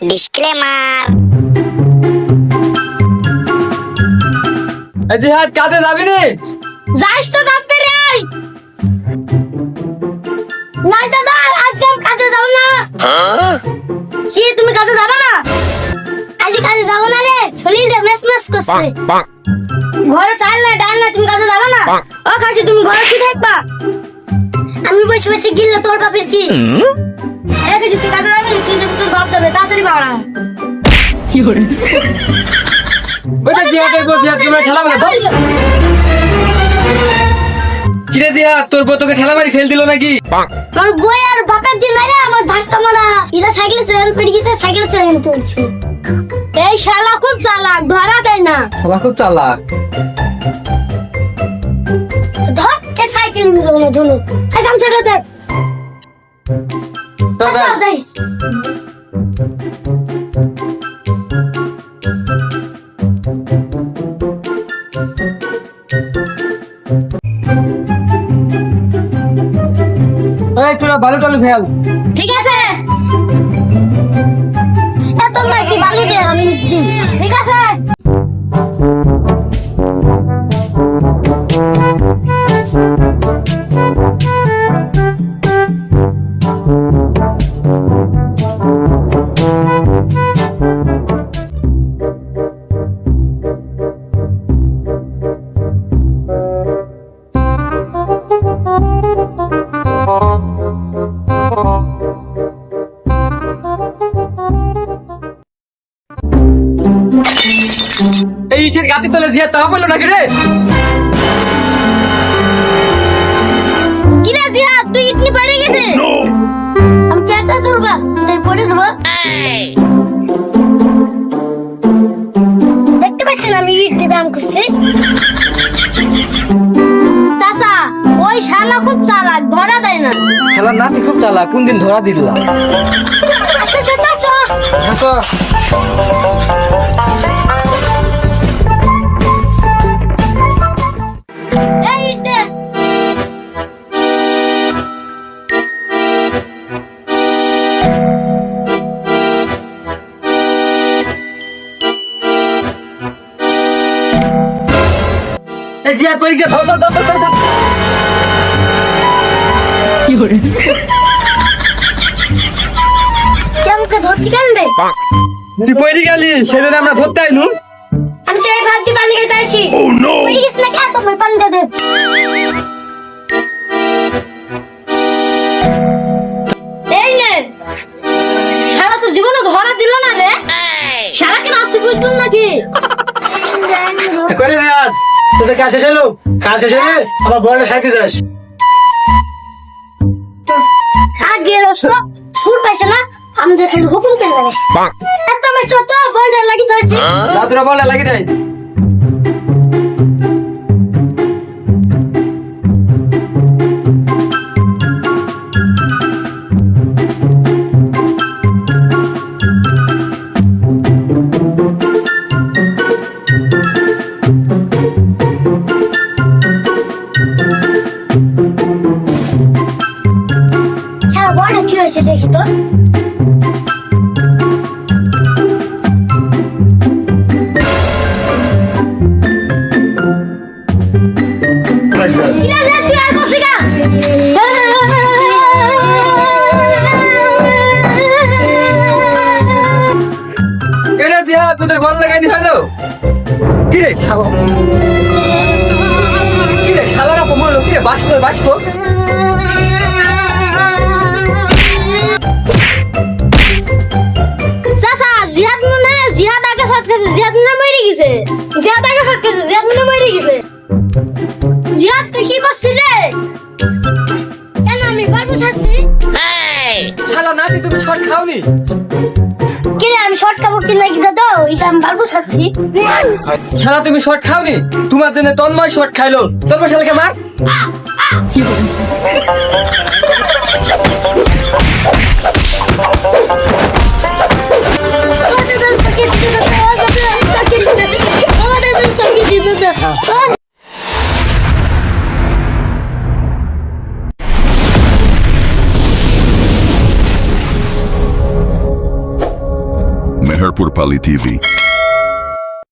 Disclaimer. এই জিহাদ কাজে যাবি নি? যাইস তো তাড়াতাড়ি আয়। নাই দাদা, আজকে আমি কাজে যাব না। কি তুমি কাজে যাবে না? আজ কাজে যাব না রে, শরীরটা মেসমেস করছে। ঘরে চাল না ডাল না, তুমি কাজে যাবে না? ও কাজে তুমি ঘরে শুয়ে থাকবা। আমি বসে বসে গিললে তোর বাপের কি? আরে কাজে তুই কাজে যাবে না, তুই যাবি তোর বাপ যাবে, তাড়াতাড়ি বাড়া। কি করে? ওটা জিহাদের বউ, জিহাদ তোমরা ঠেলা মারো তো। কিরে জিহাদ, তোর বউ তোকে ঠেলা মারি ফেল দিল নাকি? আমার বই আর বাপের দিন নাই রে, আমার ধাক্কা মারা। ইদা সাইকেল চালান পড়ে গেছে, সাইকেল চালান পড়ছে। এই শালা খুব চালাক, ধরা দেয় না। শালা খুব চালাক। ধর এই সাইকেল নিয়ে যাবো না ধনু। এই গামছাটা দে। তো যা। যাই। এই তোরা ভালো টালু ফেল। ঠিক আছে। এত মাটি বালু দে, আমি দিচ্ছি। ঠিক আছে। এই ইটের গাছে তলে জিহাদ তা বললো নাকি রে? কি রে জিহাদ, তুই ইটনি পড়ে গেছে? আমি চাটা ধরবা, তুই পড়ে যাবো। দেখতে পাচ্ছেন আমি ইট দিয়ে ব্যায়াম করছি। চাচা, ওই শালা খুব চালাক, ধরা দেয় না। শালা নাতি খুব চালাক, কোন দিন ধরা দিলাম। আচ্ছা চাচা চ। হাসো। এই ইট দে। এই জিহাদ পরীক্ষা ধর ধর ধর ধর ধর। কি করে? কেমনকে ধরছি কেন রে? তুই পড়ে গেলি, সেদিন আমরা ধরতে আইনু। আমি তো এই ভাত দিয়ে পানি খেতে আসি। পড়ে গেছি না খেয়ে তোমায় পানিটা দে। এই নে। শালা তো জীবনে ধরা দিল না রে। শালাকে নাচতে বুঝতুন নাকি? করে জিহাদ, তোদের কাজ শেষ হলো? কাজ শেষ হলে আবার বড়টা সাইতে যাস। আগে রসলো সুর পাইছে না, আমাদের খালি হুকুম করে বেড়াইছে। এত আমার ছোট বলটা লাগি ধরছি। যা তোরা বলে লাগি দেয়। শালা বড় কি হয়েছে দেখি তো। কিরা রে, তুই আর বসি গা। কেডা জিহাদ, তোদের গল লাগাই নি হলো? কি রে শালা? কি রে শালারা কমলো? কি রে বাষ্প বাষ্প? চাচা, জিহাদ মনে হয় জিহাদ আগে ফটকেছে, জিহাদ মনে হয় মরে গেছে। জিহাদ আগে ফটকেছে, জিহাদ মনে হয় মরে গেছে। জিহাদ তুই কি করছিস রে? কেন আমি পারবো ছাড়ছি? শালা নাতি তুমি শট খাওনি? কি রে, আমি শর্ট খাবো কি নাকি দাদা? এটা আমি পারবো ছাড়ছি। শালা তুমি শট খাওনি? তোমার জন্য তন্ময় শট খাইলো। তন্ময় শালাকে মার। কি বলি? Meherpur Pali TV.